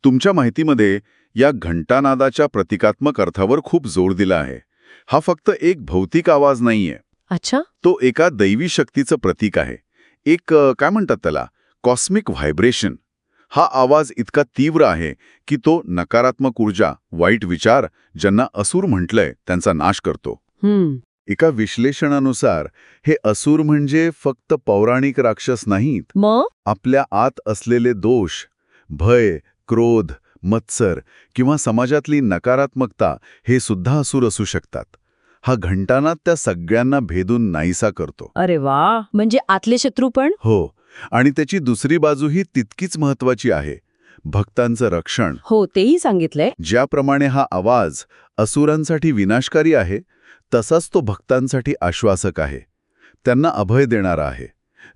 तुमच्या माहितीमध्ये या घंटानादाच्या प्रतिकात्मक अर्थावर खूप जोर दिला आहे. हा फक्त एक भौतिक आवाज नाहीये, अच्छा. तो एका दैवी शक्तीचं प्रतीक आहे. एक काय म्हणतात त्याला, कॉस्मिक व्हायब्रेशन. हा आवाज इतका तीव्र आहे की तो नकारात्मक ऊर्जा, वाईट विचार, ज्यांना असुर म्हटलंय त्यांचा नाश करतो. एका विश्लेषणानुसार हे असुर म्हणजे फक्त पौराणिक राक्षस नाहीत. मग आपल्या आत असलेले दोष, भय, क्रोध, मत्सर किंवा समाजातली नकारात्मकता हे सुद्धा असुर असू शकतात. हा घंटानाद त्या सगळ्यांना भेदून नाहीसा करतो. अरे वा, म्हणजे आतले शत्रू पण. हो, आणि त्याची दुसरी बाजूही तितकीच महत्वाची आहे, भक्तांचं रक्षण. हो, तेही सांगितलंय. ज्याप्रमाणे हा आवाज असुरांसाठी विनाशकारी आहे, तसाच तो भक्तांसाठी आश्वासक आहे, त्यांना अभय देणारा आहे.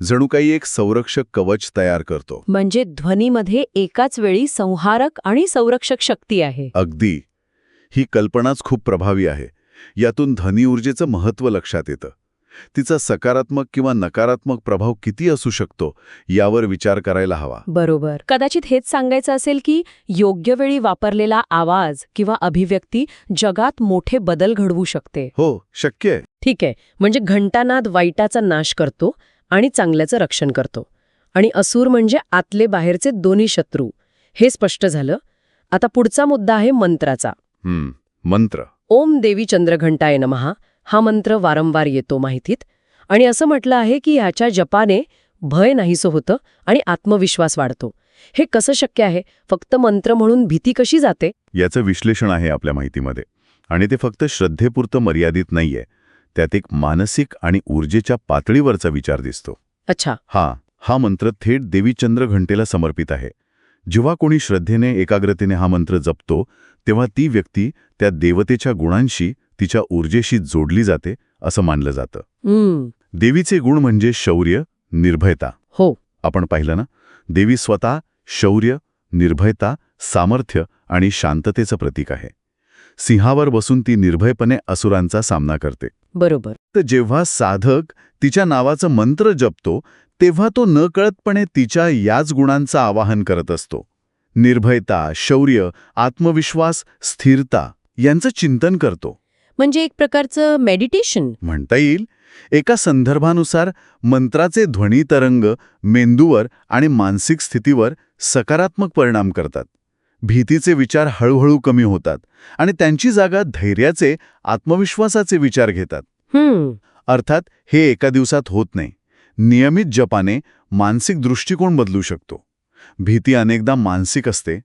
जणू काही एक संरक्षक कवच तयार करतो. म्हणजे ध्वनीमध्ये एकाच वेळी संहारक आणि संरक्षक शक्ती आहे. अगदी. ही कल्पनाच खूप प्रभावी आहे. यातून ध्वनी ऊर्जेचं महत्त्व लक्षात येतं. तिचा सकारात्मक किंवा नकारात्मक प्रभाव किती असू शकतो यावर विचार करायला हवा. बरोबर. कदाचित हेच सांगायचं असेल की योग्य वेळी वापरलेला आवाज किंवा अभिव्यक्ती जगात मोठे बदल घडवू शकते. हो, शक्य आहे. ठीक आहे. म्हणजे घंटानाद वाईटाचा नाश करतो आणि चांगल्याचं रक्षण करतो. आणि असुर म्हणजे आतले बाहेरचे दोन्ही शत्रू. हे स्पष्ट झालं. आता पुढचा मुद्दा आहे मंत्राचा. मंत्र. ओम देवी चंद्रघंटाय नमः हा मंत्र वारंवार येतो माहितीत. आणि असं म्हटलं आहे की ह्याच्या जपाने भय नाहीसं होतं आणि आत्मविश्वास वाढतो. हे कसं शक्य आहे? फक्त मंत्र म्हणून भीती कशी जाते? याचं विश्लेषण आहे आपल्या माहितीमध्ये. आणि ते फक्त श्रद्धेपुरतं मर्यादित नाहीये. त्यात एक मानसिक आणि ऊर्जेच्या पातळीवरचा विचार दिसतो. अच्छा. हा मंत्र थेट देवी चंद्रघंटेला समर्पित आहे. जेव्हा कोणी श्रद्धेने, एकाग्रतेने हा मंत्र जपतो, तेव्हा ती व्यक्ती त्या देवतेच्या गुणांशी, तिच्या ऊर्जेशी जोडली जाते असं मानलं जातं. देवीचे गुण म्हणजे शौर्य, निर्भयता. हो, आपण पाहिलं ना, देवी स्वतः शौर्य, निर्भयता, सामर्थ्य आणि शांततेचं प्रतीक आहे. सिंहावर बसून ती निर्भयपणे असुरांचा सामना करते. बरोबर. तर जेव्हा साधक तिच्या नावाचं मंत्र जपतो, तेव्हा तो नकळतपणे तिच्या याच गुणांचं आवाहन करत असतो. निर्भयता, शौर्य, आत्मविश्वास, स्थिरता यांचं चिंतन करतो. म्हणजे एक प्रकारचं मेडिटेशन म्हणता येईल. एका संदर्भानुसार मंत्राचे ध्वनी तरंग मेंदूवर आणि मानसिक स्थितीवर सकारात्मक परिणाम करतात. भीतीचे विचार हळूहळू कमी होतात आणि त्यांची जागा धैर्याचे, आत्मविश्वासाचे विचार घेतात. अर्थात हे एका दिवसात होत नाही. नियमित जपाने मानसिक दृष्टिकोन बदलू शकतो. भीती अनेकदा मानसिक असते,